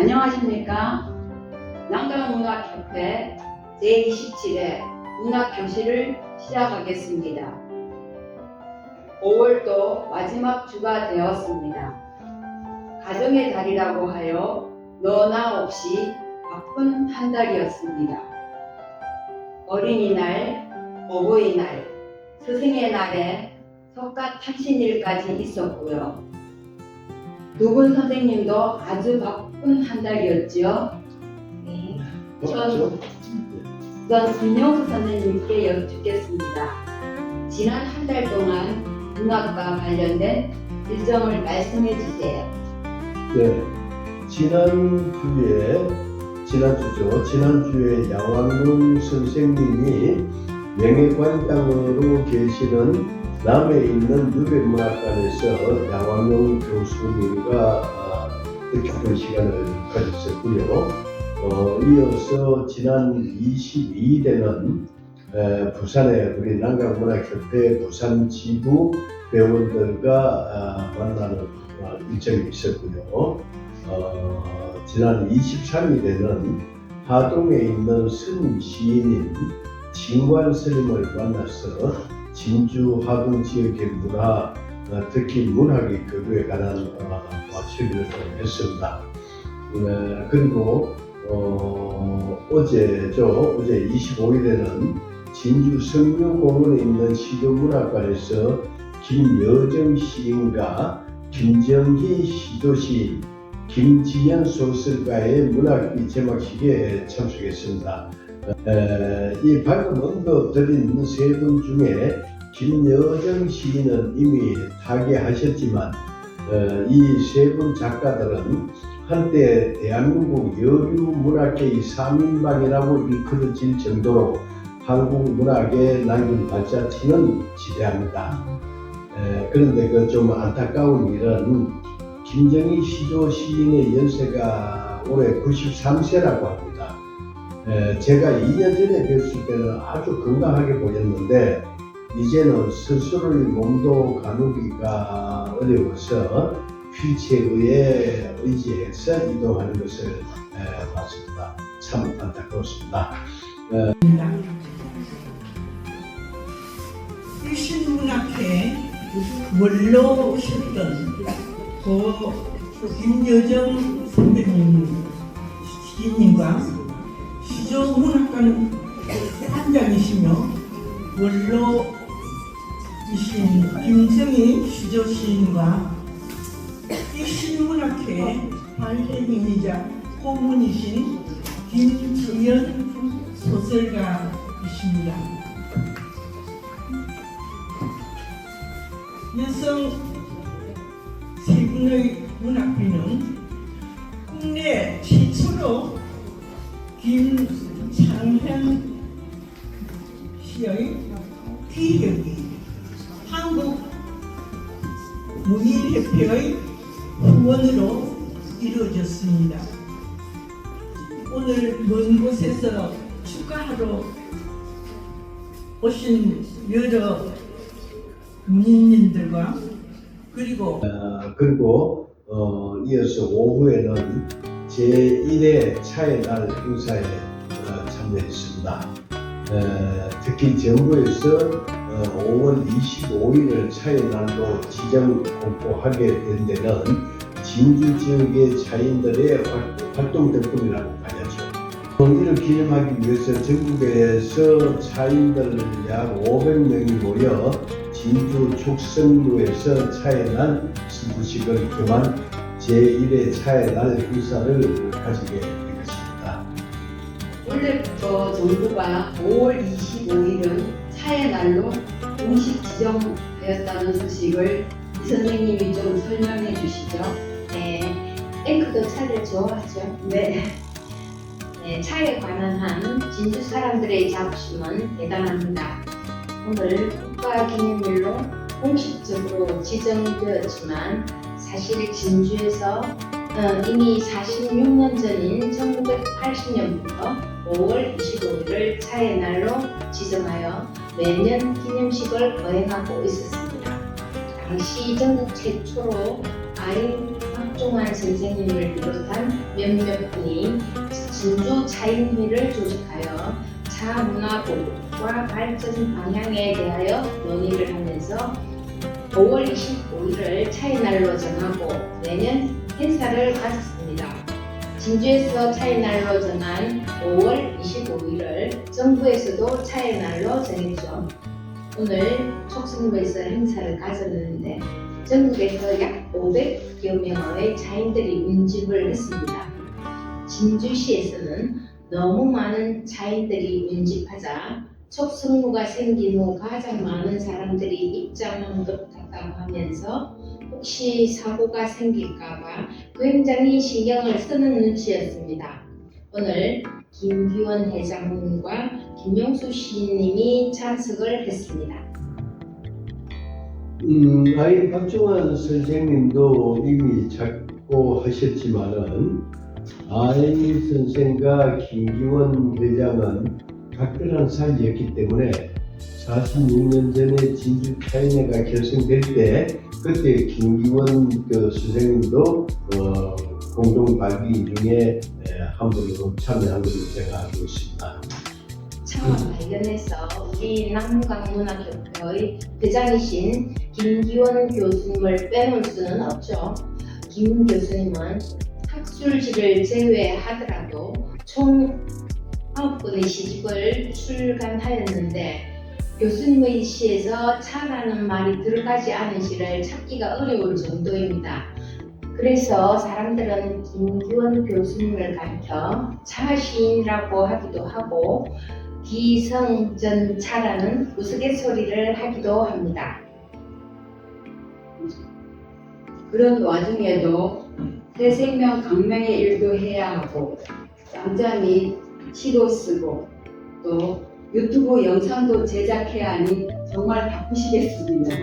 안녕하십니까. 남강문학협회 제27회 문학교실을 시작하겠습니다. 5월도 마지막 주가 되었습니다. 가정의 달이라고 하여 너나 없이 바쁜 한 달이었습니다. 어린이날, 어버이날, 스승의 날에 석가탄신일까지 있었고요. 두 분 선생님도 아주 바쁜 한 달이었지요. 네. 전 김영수 선생님께 여쭙겠습니다. 지난 한 달 동안 문학과 관련된 일정을 말씀해 주세요. 네, 지난주에 양왕룡 선생님이 명예관장으로 계시는 남해 있는 유배문학관에서 양왕룡 교수님과 뜻깊은 시간을 가졌었고요. 이어서 지난 22일에는 부산의 우리 남강문학협회 부산 지부 회원들과 만나는 일정이 있었고요. 지난 23일에는 하동에 있는 스님 시인인 진관 스님을 만나서 진주 하동 지역의 문화, 특히 문학의 교류에 관한 실기를 했습니다. 그리고 어제 25일에는 진주 성묘공원에 있는 시도문학관에서 김여정 시인과 김정희 시도시인, 김지연 소설가의 문학비 제막식에 참석했습니다. 이 방금 언급드린 세 분 중에 김여정 시인은 이미 타계하셨지만 이 세 분 작가들은 한때 대한민국 여류문학계의 3인방이라고 일컬어질 정도로 한국 문학에 남긴 발자취는 지대합니다. 그런데 그 좀 안타까운 일은 김정희 시조 시인의 연세가 올해 93세라고 합니다. 제가 2년 전에 뵀을 때는 아주 건강하게 보였는데 이제는 스스로의 몸도 가누기가 어려워서 휠체어에 의지해서 이동하는 것을 봤습니다. 참 안타깝습니다. 일신문학회 원로 오셨던 김여정 선배님 시인님과 시조문학관 관장이시며 원로이신 김정희 시조시인과 일신문학회 발행인이자 고문이신 김지연 소설가이십니다. 여성 세 분의 문학비는 국내 최초로 김창현 씨의 기획이 한국 문일협회의 후원으로 이루어졌습니다. 오늘 먼 곳에서 축하하러 오신 여러 문인님들과 그리고 이어서 오후에는 제1회 차의 날 행사에 참여했습니다. 특히 정부에서 5월 25일을 차의 날로 지정 공포하게 된 데는 진주 지역의 차인들의 활동 덕분이라고 봐야죠. 이를 기념하기 위해서 전국에서 차인들 약 500명이 모여 진주 촉성루에서 차의 날 승부식을 겸한 제1회 차의 날 행사를 가지게 된 것입니다. 원래부터 정부가 5월 25일은 차의 날로 공식 지정하였다는 소식을 이 선생님이 좀 설명해 주시죠. 네, 탱크도 차를 좋아하죠. 네. 네, 차에 관한 한 진주 사람들의 자부심은 대단합니다. 오늘 국가기념일로 공식적으로 지정되었지만 사실 진주에서 이미 46년 전인 1980년부터 5월 25일을 차의 날로 지정하여 매년 기념식을 거행하고 있었습니다. 당시 이전 최초로 아이만 박종환 선생님을 비롯한 몇몇 분이 진주 차인회를 조직하여 차 문화 보급과 발전 방향에 대하여 논의를 하면서 5월 25일을 차의 날로 정하고 내년 행사를 가졌습니다. 진주에서 차의 날로 정한 5월 25일을 정부에서도 차의 날로 정했죠. 오늘 촉성부에서 행사를 가졌는데 전국에서 약 500여 명의 차인들이 운집을 했습니다. 진주시에서는 너무 많은 차인들이 운집하자 촉성로가 생긴 후 가장 많은 사람들이 입장한 것 같다고 하면서 혹시 사고가 생길까봐 굉장히 신경을 쓰는 눈치였습니다. 오늘 김기원 회장님과 김용수 시인님이 참석을 했습니다. 아이 박종환 선생님도 이미 작고하셨지만은 아이 선생과 김기원 회장은 각별한 사이였기 때문에 46년 전에 진주 차인회가 결성될 때 그때 김기원 선생님도 공동 발기 중에 한 분으로 참여한 것으로 제가 알고 있습니다. 차와 관련해서 우리 남강문화협회의 회장이신 김기원 교수님을 빼놓을 수는 없죠. 김 교수님은 학술지를 제외하더라도 총 9권의 시집을 출간하였는데 교수님의 시에서 차라는 말이 들어가지 않은 시를 찾기가 어려울 정도입니다. 그래서 사람들은 김기원 교수님을 가리켜 차시인이라고 하기도 하고 기성전차라는 우스갯소리를 하기도 합니다. 그런 와중에도 새생명 강명의 일도 해야 하고 잠잠히 시도 쓰고 또 유튜브 영상도 제작해야 하니 정말 바쁘시겠습니다.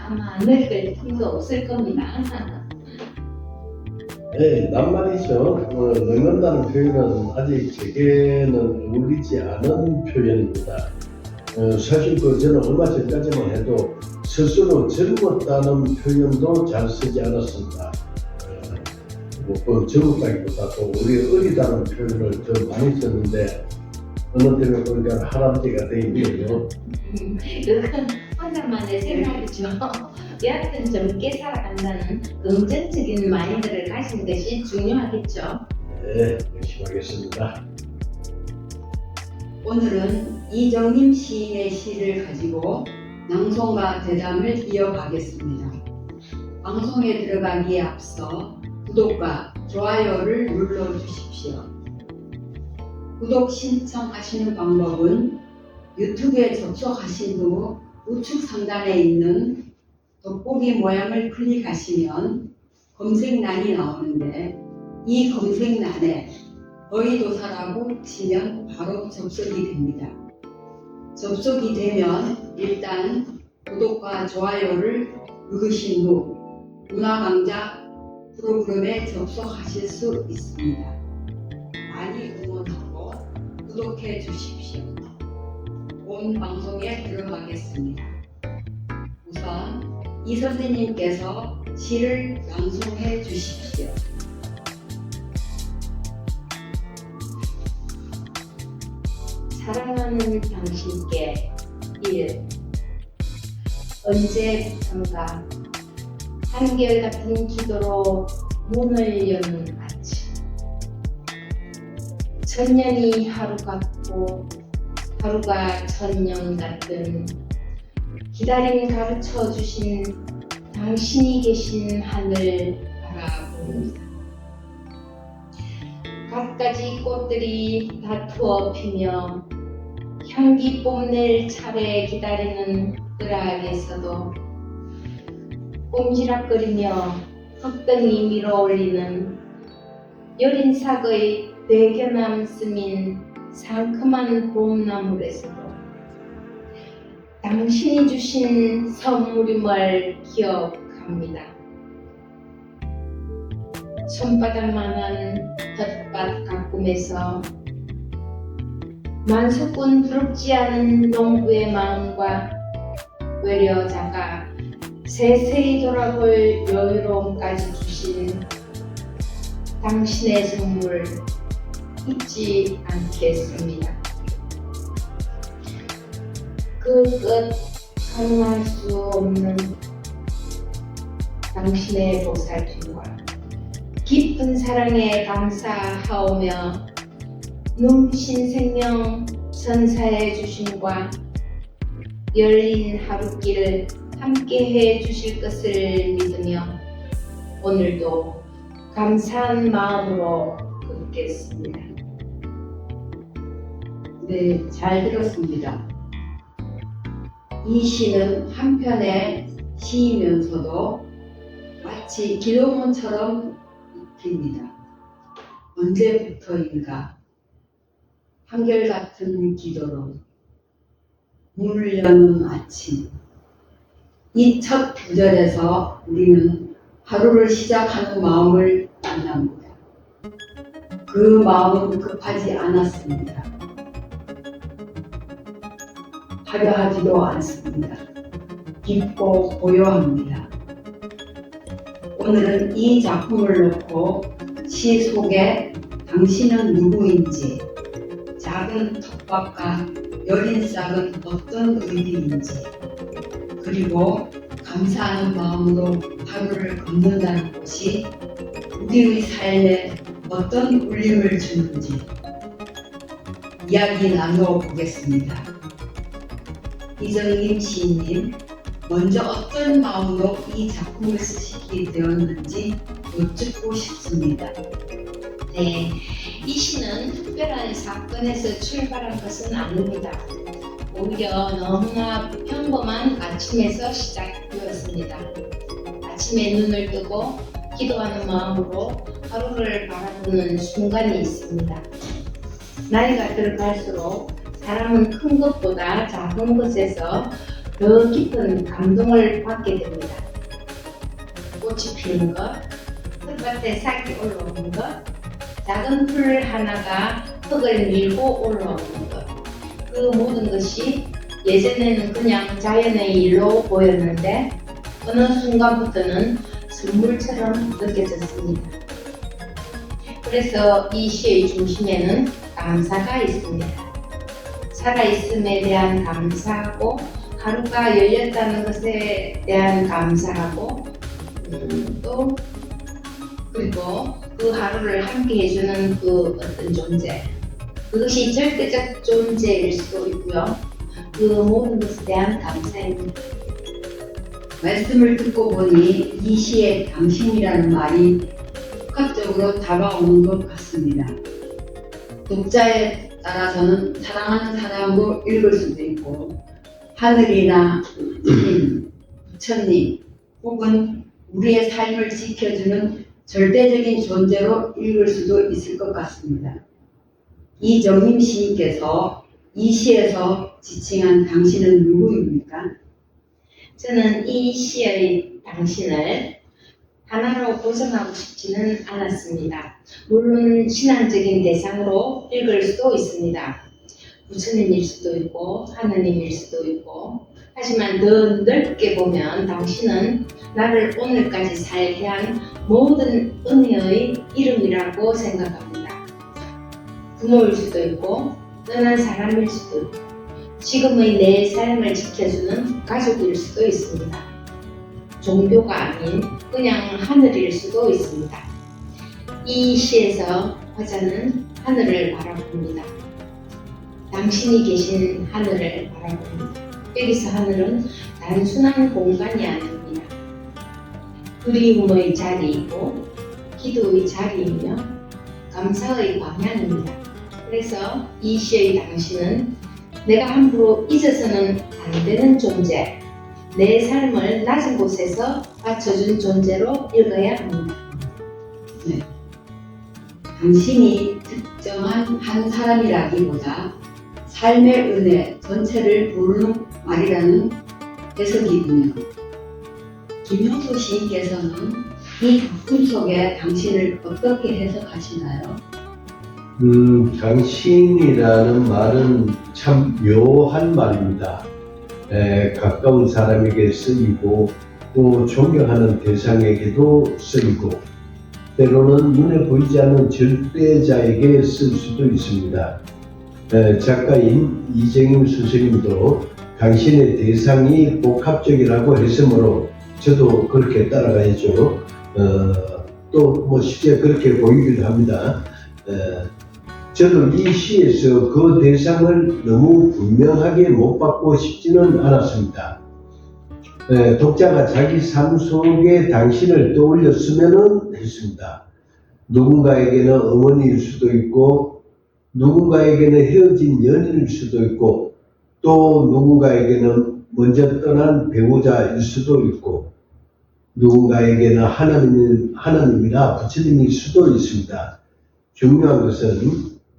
아마 안 늙을 틈도 없을 겁니다. 네, 낱말이죠. 늙는다는 표현은 아직 제게는 어울리지 않은 표현입니다. 사실 저는 얼마 전까지만 해도 스스로 젊었다는 표현도 잘 쓰지 않았습니다. 젊었다기보다 또 우리 어리다는 표현을 좀 많이 썼는데 어느 때문에 보니까 할아버지가 돼 있네요. 그건 혼자만의 생각이죠. 여하튼 젊게 살아간다는 긍정적인 마인드를 가진 것이 중요하겠죠. 네, 열심히 하겠습니다. 오늘은 이정림 시인의 시를 가지고 낭송과 대담을 이어가겠습니다. 방송에 들어가기에 앞서 구독과 좋아요를 눌러주십시오. 구독 신청하시는 방법은 유튜브에 접속하신 후 우측 상단에 있는 돋보기 모양을 클릭하시면 검색란이 나오는데 이 검색란에 거의도사라고 치면 바로 접속이 됩니다. 접속이 되면 일단 구독과 좋아요를 누르신 후 문화강좌 프로그램에 접속하실 수 있습니다. 많이 응원하고 구독해 주십시오. 본 방송에 들어가겠습니다. 우선 이 선생님께서 시를 낭송해 주십시오. 사랑하는 당신께 1. 언제부턴가 한결같은 기도로 문을 여는 아침. 천년이 하루 같고 하루가 천년 같은 기다림 가르쳐 주신 당신이 계신 하늘 바라봅니다. 갖가지 꽃들이 다투어 피며 향기 뽐낼 차례 기다리는 뜰악에서도 꼼지락거리며 흑등이 밀어올리는 여린 삭의 대견함 스민 상큼한 봄나물에서도 당신이 주신 선물임을 기억합니다. 손바닥만한 텃밭 가꿈에서 만석군 부럽지 않은 농부의 마음과 외려 작가 세세히 돌아볼 여유로움까지 주신 당신의 선물 잊지 않겠습니다. 그 끝 가늠할 수 없는 당신의 보살핌과 깊은 사랑에 감사하오며 눈부신 생명 선사해 주심과 열린 하루길을 함께해 주실 것을 믿으며 오늘도 감사한 마음으로 걷겠습니다. 네, 잘 들었습니다. 이 시는 한편의 시이면서도 마치 기도문처럼 읽힙니다. 언제부터인가 한결같은 기도로 문을 여는 아침. 이 첫 구절에서 우리는 하루를 시작하는 마음을 만납니다. 그 마음은 급하지 않았습니다. 화려하지도 않습니다. 깊고 고요합니다. 오늘은 이 작품을 놓고 시 속에 당신은 누구인지, 작은 텃밭과 여린 싹은 어떤 의미인지, 그리고 감사하는 마음으로 하루를 걷는다는 것이 우리의 삶에 어떤 울림을 주는지 이야기 나누어 보겠습니다. 이정임 시인님, 먼저 어떤 마음으로 이 작품을 쓰시게 되었는지 여쭙고 싶습니다. 네, 이 시는 특별한 사건에서 출발한 것은 아닙니다. 오히려 너무나 평범한 아침에서 시작되었습니다. 아침에 눈을 뜨고 기도하는 마음으로 하루를 바라보는 순간이 있습니다. 나이가 들어갈수록 사람은 큰 것보다 작은 것에서 더 깊은 감동을 받게 됩니다. 꽃이 피는 것, 흙밭에 싹이 올라오는 것, 작은 풀 하나가 흙을 밀고 올라오는 것, 그 모든 것이 예전에는 그냥 자연의 일로 보였는데 어느 순간부터는 선물처럼 느껴졌습니다. 그래서 이 시의 중심에는 감사가 있습니다. 살아있음에 대한 감사하고 하루가 열렸다는 것에 대한 감사하고 또 그리고 그 하루를 함께 해주는 그 어떤 존재, 그것이 절대적 존재일 수도 있고요. 그 모든 것에 대한 감사입니다. 말씀을 듣고 보니 이 시에 당신이라는 말이 복합적으로 다가오는 것 같습니다. 독자에 따라서는 사랑하는 사람으로 읽을 수도 있고 하늘이나 주님, 부처님 혹은 우리의 삶을 지켜주는 절대적인 존재로 읽을 수도 있을 것 같습니다. 이정임 시인께서 이 시에서 지칭한 당신은 누구입니까? 저는 이 시의 당신을 하나로 고정하고 싶지는 않았습니다. 물론 신앙적인 대상으로 읽을 수도 있습니다. 부처님일 수도 있고 하느님일 수도 있고, 하지만 더 넓게 보면 당신은 나를 오늘까지 살게 한 모든 은혜의 이름이라고 생각합니다. 부모일 수도 있고 떠난 사람일 수도 있고 지금의 내 삶을 지켜주는 가족일 수도 있습니다. 종교가 아닌 그냥 하늘일 수도 있습니다. 이 시에서 화자는 하늘을 바라봅니다. 당신이 계신 하늘을 바라봅니다. 여기서 하늘은 단순한 공간이 아닙니다. 그리움의 자리이고 기도의 자리이며 감사의 방향입니다. 그래서 이 시의 당신은 내가 함부로 잊어서는 안 되는 존재, 내 삶을 낮은 곳에서 받쳐준 존재로 읽어야 합니다. 네. 당신이 특정한 한 사람이라기보다 삶의 은혜 전체를 부르는 말이라는 해석이군요. 김효수 시인께서는 이 작품 속에 당신을 어떻게 해석하시나요? 당신이라는 말은 참 묘한 말입니다. 가까운 사람에게 쓰이고 또 존경하는 대상에게도 쓰이고 때로는 눈에 보이지 않는 절대자에게 쓸 수도 있습니다. 작가인 이정임 선생님도 당신의 대상이 복합적이라고 했으므로 저도 그렇게 따라가야죠. 또 뭐 실제 그렇게 보이기도 합니다. 저도 이 시에서 그 대상을 너무 분명하게 못 받고 싶지는 않았습니다. 독자가 자기 삶 속에 당신을 떠올렸으면 했습니다. 누군가에게는 어머니일 수도 있고 누군가에게는 헤어진 연인일 수도 있고 또 누군가에게는 먼저 떠난 배우자일 수도 있고 누군가에게는 하나님이나 부처님일 수도 있습니다. 중요한 것은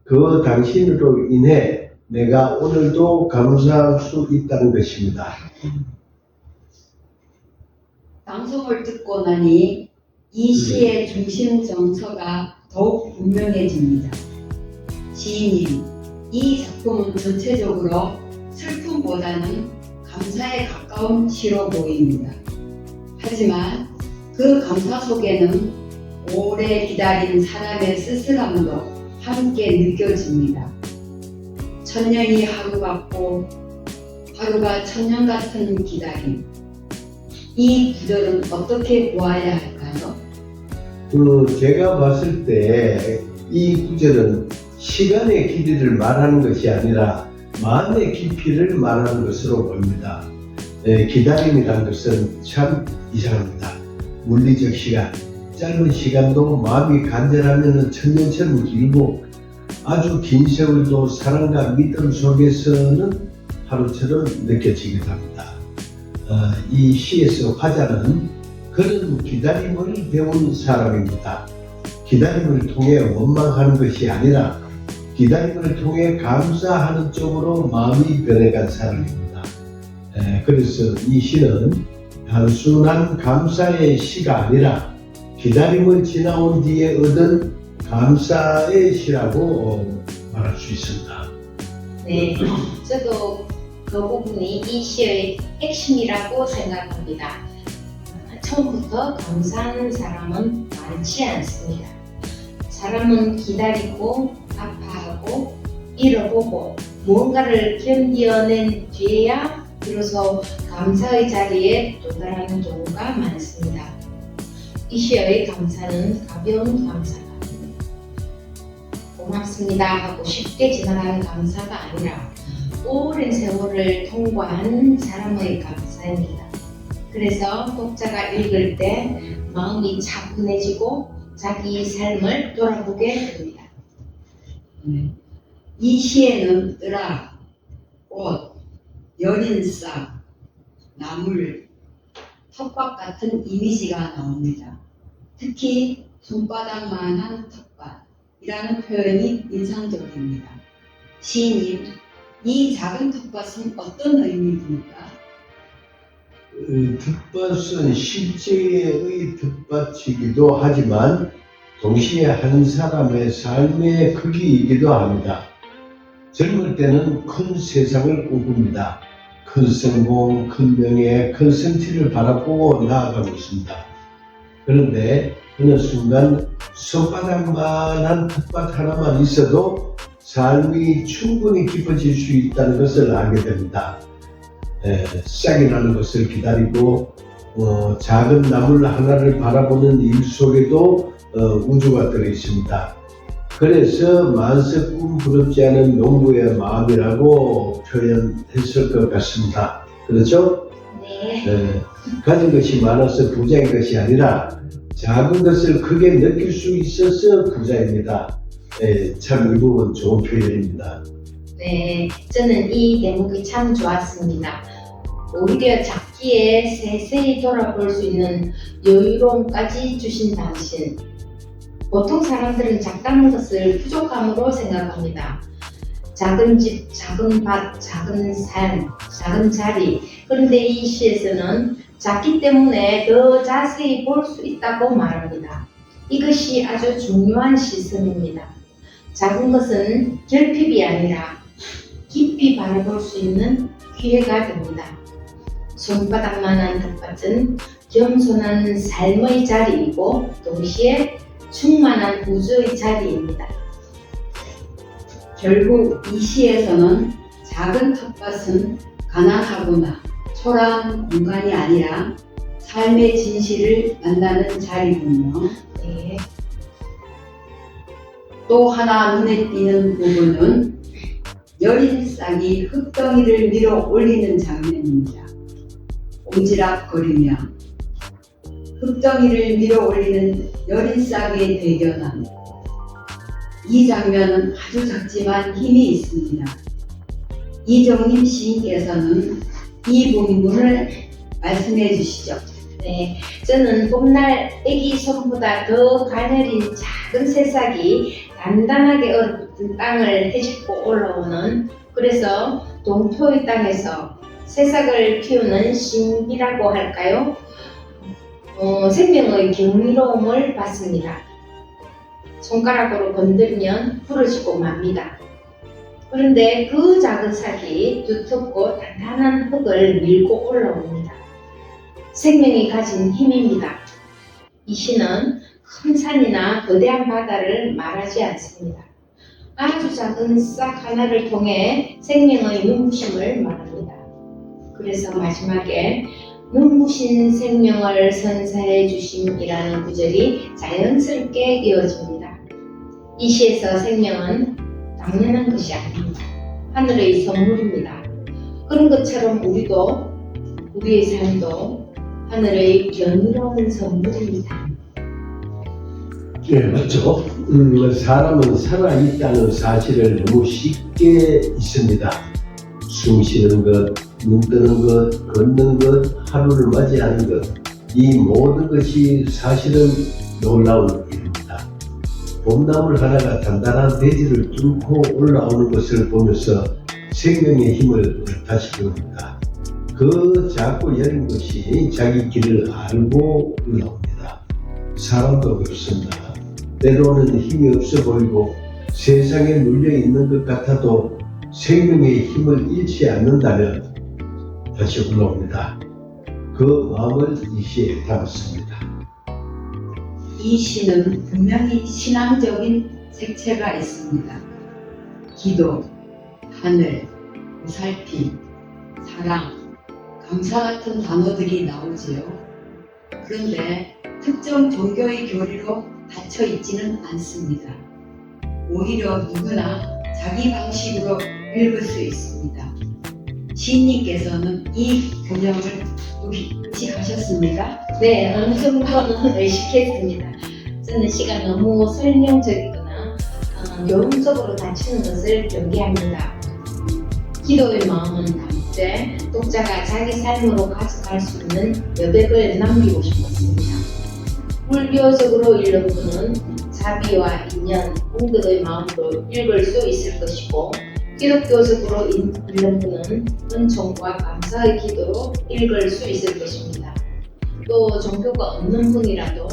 그 당신으로 인해 내가 오늘도 감사할 수 있다는 것입니다. 방송을 듣고 나니 이 시의 중심 정서가 더욱 분명해집니다. 시인님, 이 작품은 전체적으로 슬픔보다는 감사에 가까운 시로 보입니다. 하지만 그 감사 속에는 오래 기다린 사람의 쓸쓸함도 함께 느껴집니다. 천년이 하루 같고 하루가 천년 같은 기다림. 이 구절은 어떻게 보아야 할까요? 제가 봤을 때 이 구절은 시간의 길이를 말하는 것이 아니라 마음의 깊이를 말하는 것으로 보입니다. 기다림이라는 것은 참 이상합니다. 물리적 시간, 짧은 시간도 마음이 간절하면 천년처럼 길고 아주 긴 세월도 사랑과 믿음 속에서는 하루처럼 느껴지기도 합니다. 이 시에서 화자는 그런 기다림을 배운 사람입니다. 기다림을 통해 원망하는 것이 아니라 기다림을 통해 감사하는 쪽으로 마음이 변해간 사람입니다. 그래서 이 시는 단순한 감사의 시가 아니라 기다림을 지나온 뒤에 얻은 감사의 시라고 말할 수 있습니다. 네, 저도 그 부분이 이 시의 핵심이라고 생각합니다. 처음부터 감사하는 사람은 많지 않습니다. 사람은 기다리고 아파하고 잃어보고 뭔가를 견뎌낸 뒤에야 비로소 감사의 자리에 도달하는 경우가 많습니다. 이 시의 감사는 가벼운 감사가 아닙니다. 고맙습니다 하고 쉽게 지나가는 감사가 아니라 오랜 세월을 통과한 사람의 감사입니다. 그래서 독자가 읽을 때 마음이 차분해지고 자기 삶을 돌아보게 됩니다. 이 시에는 을아, 꽃, 연인싹, 나물, 텃밭 같은 이미지가 나옵니다. 특히 손바닥만한 텃밭이라는 표현이 인상적입니다. 시인님, 이 작은 텃밭은 어떤 의미입니까? 텃밭은 실제의 텃밭이기도 하지만 동시에 한 사람의 삶의 크기이기도 합니다. 젊을 때는 큰 세상을 꿈꿉니다. 큰 성공, 큰 명예, 큰 성취를 바라보고 나아가고 있습니다. 그런데 어느 순간 손바닥만한 텃밭 하나만 있어도 삶이 충분히 깊어질 수 있다는 것을 알게 됩니다. 싹이 나는 것을 기다리고 작은 나물 하나를 바라보는 일 속에도 우주가 들어있습니다. 그래서 만석 꿈 부럽지 않은 농부의 마음이라고 표현했을 것 같습니다. 그렇죠? 네. 가진 것이 많아서 부자인 것이 아니라 작은 것을 크게 느낄 수 있어서 부자입니다. 참 이 부분 좋은 표현입니다. 네, 저는 이 대목이 참 좋았습니다. 오히려 작기에 세세히 돌아볼 수 있는 여유로움까지 주신 당신. 보통 사람들은 작다는 것을 부족함으로 생각합니다. 작은 집, 작은 밭, 작은 삶, 작은 자리. 그런데 이 시에서는 작기 때문에 더 자세히 볼 수 있다고 말합니다. 이것이 아주 중요한 시선입니다. 작은 것은 결핍이 아니라 깊이 바라볼 수 있는 기회가 됩니다. 손바닥만한 텃밭은 겸손한 삶의 자리이고 동시에 충만한 우주의 자리입니다. 결국 이 시에서는 작은 텃밭은 가난하거나 초라한 공간이 아니라 삶의 진실을 만나는 자리군요. 네. 또 하나 눈에 띄는 부분은 여린 싹이 흙덩이를 밀어 올리는 장면입니다. 옴지락거리며 흙덩이를 밀어 올리는 여린 싹의 대견함. 이 장면은 아주 작지만 힘이 있습니다. 이정림 시인께서는 이 부분을 말씀해 주시죠. 네, 저는 봄날 애기 손보다 더 가녀린 작은 새싹이 단단하게 얼어붙은 땅을 헤집고 올라오는, 그래서 동토의 땅에서 새싹을 키우는 신비라고 할까요? 생명의 경이로움을 받습니다. 손가락으로 건드리면 부러지고 맙니다. 그런데 그 작은 싹이 두텁고 단단한 흙을 밀고 올라옵니다. 생명이 가진 힘입니다. 이 시는 큰 산이나 거대한 바다를 말하지 않습니다. 아주 작은 싹 하나를 통해 생명의 눈부심을 말합니다. 그래서 마지막에 눈부신 생명을 선사해 주심이라는 구절이 자연스럽게 이어집니다. 이 시에서 생명은 당연한 것이 아닙니다. 하늘의 선물입니다. 그런 것처럼 우리의 삶도 하늘의 견고한 선물입니다. 예, 맞죠. 사람은 살아있다는 사실을 너무 쉽게 잊습니다. 숨 쉬는 것, 눈 뜨는 것, 걷는 것, 하루를 맞이하는 것, 이 모든 것이 사실은 놀라운 일입니다. 봄나물 하나가 단단한 대지를 뚫고 올라오는 것을 보면서 생명의 힘을 다시 배웁니다. 그 작고 여린 것이 자기 길을 알고 올라옵니다. 사람도 그렇습니다. 때로는 힘이 없어 보이고 세상에 눌려 있는 것 같아도 생명의 힘을 잃지 않는다면 다시 올라옵니다. 그 마음을 이 시에 담았습니다. 이 시는 분명히 신앙적인 색채가 있습니다. 기도, 하늘, 보살핌, 사랑, 감사 같은 단어들이 나오지요. 그런데 특정 종교의 교리로 닫혀 있지는 않습니다. 오히려 누구나 자기 방식으로 읽을 수 있습니다. 시인님께서는 이 균형을 의식하셨습니까? 네, 어느 정도는 의식했습니다. 저는 시가 너무 설명적이거나 교훈적으로 닫히는 것을 경계합니다. 기도의 마음은 담되 독자가 자기 삶으로 가져갈 수 있는 여백을 남기고 싶었습니다. 불교적으로 읽는 분은 자비와 인연, 공덕의 마음으로 읽을 수 있을 것이고, 기독교적으로 읽는 분은 은총과 감사의 기도로 읽을 수 있을 것입니다. 또 종교가 없는 분이라도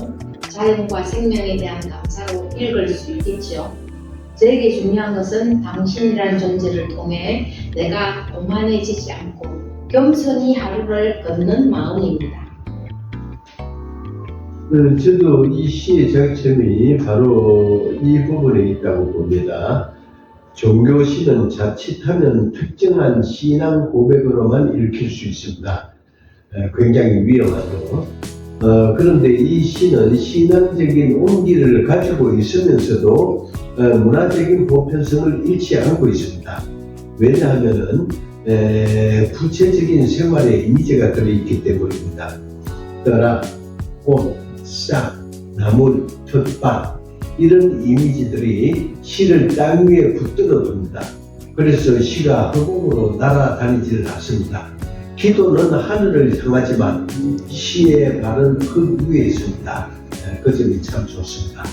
자연과 생명에 대한 감사로 읽을 수 있겠지요. 저에게 중요한 것은 당신이라는 존재를 통해 내가 오만해지지 않고 겸손히 하루를 걷는 마음입니다. 저도 이 시의 장점이 바로 이 부분에 있다고 봅니다. 종교시는 자칫하면 특정한 신앙 고백으로만 읽힐 수 있습니다. 굉장히 위험하죠. 그런데 이 시는 신앙적인 온기를 가지고 있으면서도 문화적인 보편성을 잃지 않고 있습니다. 왜냐하면 구체적인 생활에 이미지가 들어있기 때문입니다. 떠라, 꽃, 싹, 나물, 텃밭, 이런 이미지들이 시를 땅 위에 붙들어 둡니다. 그래서 시가 허공으로 날아다니지를 않습니다. 기도는 하늘을 향하지만 시의 발은 흙 위에 있습니다. 그 점이 참 좋습니다.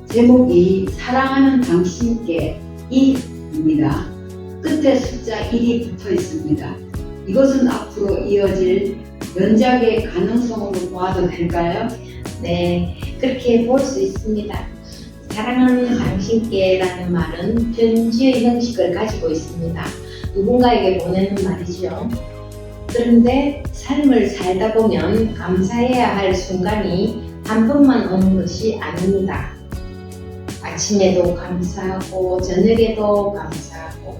제목이 사랑하는 당신께 이입니다. 끝에 숫자 1이 붙어 있습니다. 이것은 앞으로 이어질 연작의 가능성으로 봐도 될까요? 네, 그렇게 볼 수 있습니다. 사랑하는 당신께라는 말은 편지의 형식을 가지고 있습니다. 누군가에게 보내는 말이죠. 그런데 삶을 살다 보면 감사해야 할 순간이 한 번만 오는 것이 아닙니다. 아침에도 감사하고 저녁에도 감사하고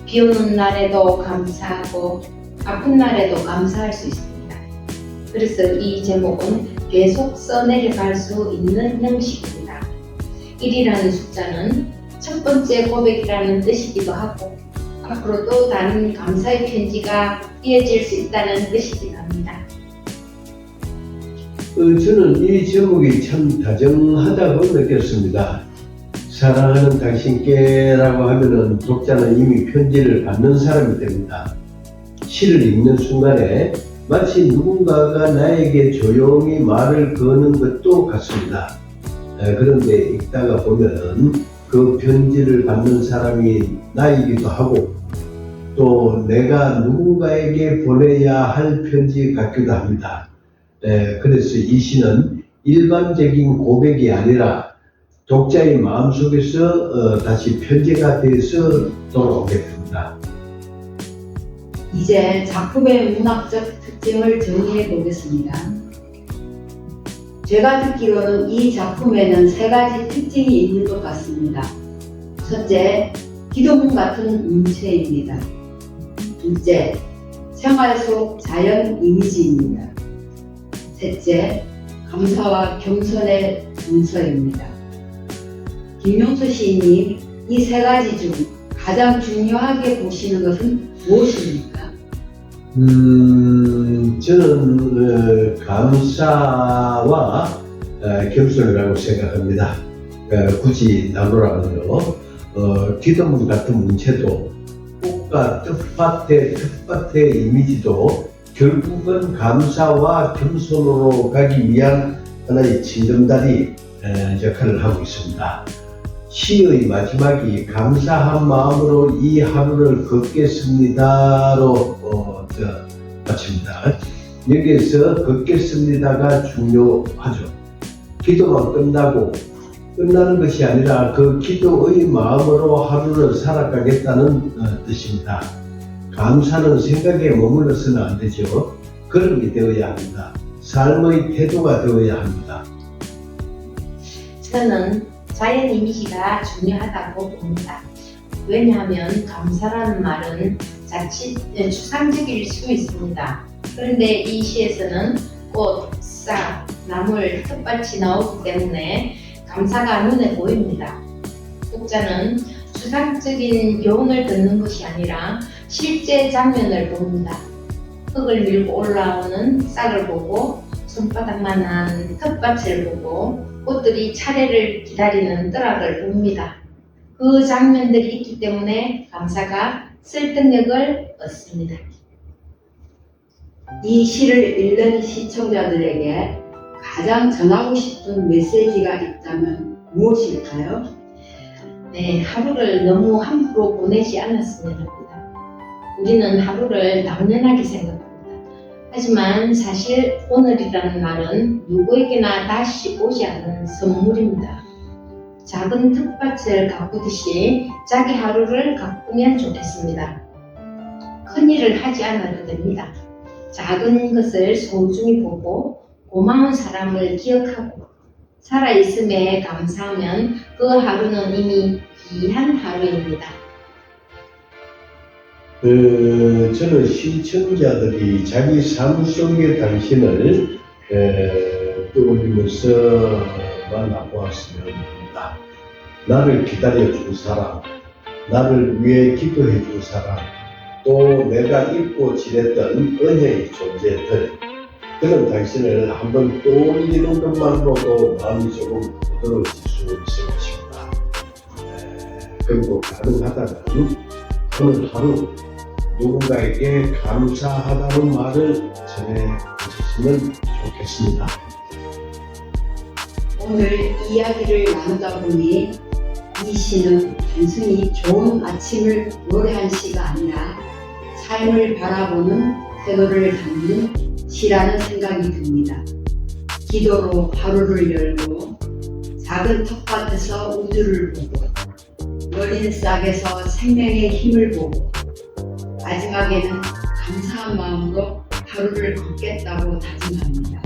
비 오는 날에도 감사하고 아픈 날에도 감사할 수 있습니다. 그래서 이 제목은 계속 써내려갈 수 있는 형식입니다. 1이라는 숫자는 첫 번째 고백이라는 뜻이기도 하고 앞으로도 다른 감사의 편지가 이어질 수 있다는 뜻이기도 합니다. 저는 이 제목이 참 다정하다고 느꼈습니다. 사랑하는 당신께라고 하면은 독자는 이미 편지를 받는 사람이 됩니다. 시를 읽는 순간에 마치 누군가가 나에게 조용히 말을 거는 것도 같습니다. 그런데 읽다가 보면은 그 편지를 받는 사람이 나이기도 하고 또 내가 누군가에게 보내야 할 편지 같기도 합니다. 그래서 이 시는 일반적인 고백이 아니라 독자의 마음속에서 다시 편지가 돼서 돌아오게 됩니다. 이제 작품의 문학적 특징을 정리해 보겠습니다. 제가 듣기로는 이 작품에는 3가지 특징이 있는 것 같습니다. 첫째, 기도문 같은 문체입니다. 둘째, 생활 속 자연 이미지입니다. 셋째, 감사와 겸손의 정서입니다. 김용수 시인님, 이 3가지 중 가장 중요하게 보시는 것은 무엇입니까? 저는 감사와 겸손이라고 생각합니다. 굳이 나누라면요, 기도문 같은 문체도 꽃과 텃밭의 이미지도 결국은 감사와 겸손으로 가기 위한 하나의 징검다리 역할을 하고 있습니다. 시의 마지막이 감사한 마음으로 이 하루를 걷겠습니다로 마칩니다. 여기에서 걷겠습니다가 중요하죠. 기도만 끝나고 끝나는 것이 아니라 그 기도의 마음으로 하루를 살아가겠다는 뜻입니다. 감사는 생각에 머물러서는 안 되죠. 걸음이 되어야 합니다. 삶의 태도가 되어야 합니다. 저는 자연 이미지가 중요하다고 봅니다. 왜냐하면 감사라는 말은 자칫 추상적일 수 있습니다. 그런데 이 시에서는 꽃, 싹, 나물, 텃밭이 나오기 때문에 감사가 눈에 보입니다. 독자는 추상적인 교훈을 듣는 것이 아니라 실제 장면을 봅니다. 흙을 밀고 올라오는 싹을 보고 손바닥만한 텃밭을 보고 꽃들이 차례를 기다리는 뜨락을 봅니다. 그 장면들이 있기 때문에 감사가 설득력을 얻습니다. 이 시를 읽는 시청자들에게 가장 전하고 싶은 메시지가 있다면 무엇일까요? 네, 하루를 너무 함부로 보내지 않았으면 합니다. 우리는 하루를 당연하게 생각합니다. 하지만 사실 오늘이라는 날은 누구에게나 다시 오지 않는 선물입니다. 작은 텃밭을 가꾸듯이 자기 하루를 가꾸면 좋겠습니다. 큰 일을 하지 않아도 됩니다. 작은 것을 소중히 보고 고마운 사람을 기억하고 살아있음에 감사하면 그 하루는 이미 귀한 하루입니다. 저는 시청자들이 자기 삶 속의 당신을 떠올리면서 만나보았으면 합니다. 나를 기다려준 사람, 나를 위해 기도해준 사람, 또 내가 잊고 지냈던 은혜의 존재들, 그런 당신을 한번 떠올리는 것만으로도 마음이 조금 부드러워질 수 있을 것입니다. 그리고 가능하다면 오늘 하루 누군가에게 감사하다는 말을 전해주셨으면 좋겠습니다. 오늘 이야기를 나누다 보니 이 시는 단순히 좋은 아침을 노래한 시가 아니라 삶을 바라보는 태도를 담는 시라는 생각이 듭니다. 기도로 하루를 열고 작은 텃밭에서 우주를 보고 여린 싹에서 생명의 힘을 보고 마지막에는 감사한 마음으로 하루를 걷겠다고 다짐합니다.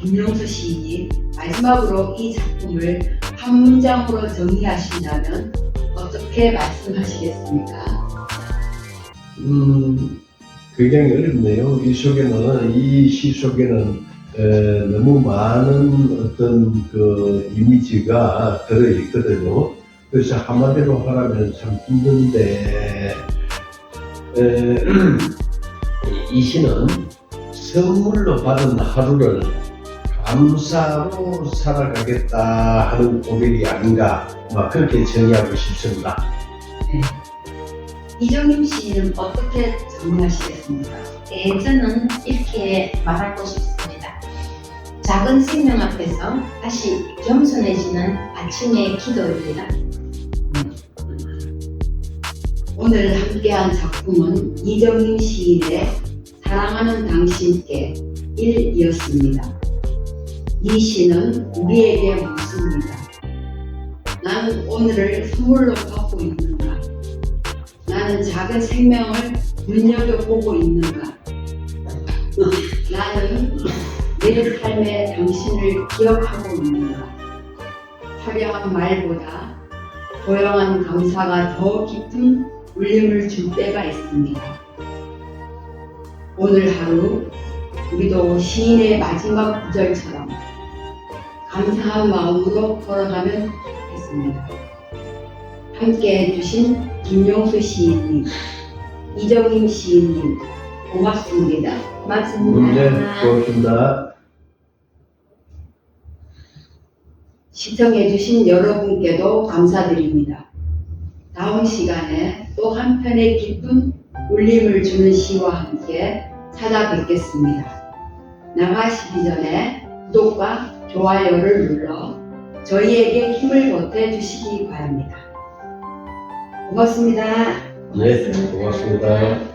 김용수 시인이 마지막으로 이 작품을 한 문장으로 정리하신다면 어떻게 말씀하시겠습니까? 굉장히 어렵네요. 이 시 속에는 너무 많은 어떤 그 이미지가 들어있거든요. 그래서 한마디로 하라면 참 힘든데, 이 시는 선물로 받은 하루를 감사로 살아가겠다 하는 고백이 아닌가, 그렇게 정의하고 싶습니다. 네. 이정임 시인은 어떻게 정리하시겠습니까? 네, 저는 이렇게 말하고 싶습니다. 작은 생명 앞에서 다시 겸손해지는 아침의 기도입니다. 오늘 함께한 작품은 이정임 시인의 사랑하는 당신께 1이었습니다. 이 시는 우리에게 묻습니다. 나는 오늘을 선물로 받고 있는가? 나는 작은 생명을 눈여겨보고 있는가? 나는 내 삶에 당신을 기억하고 있는가? 화려한 말보다 고요한 감사가 더 깊은 울림을 줄 때가 있습니다. 오늘 하루 우리도 시인의 마지막 구절처럼 감사한 마음으로 걸어가면 좋겠습니다. 함께 해주신 김용수 시인님, 이정임 시인님 고맙습니다. 고맙습니다. 네, 고맙습니다. 시청해주신 여러분께도 감사드립니다. 다음 시간에 또 한편의 깊은 울림을 주는 시와 함께 찾아뵙겠습니다. 나가시기 전에 구독과 좋아요를 눌러 저희에게 힘을 보태주시기 바랍니다. 고맙습니다. 네, 고맙습니다.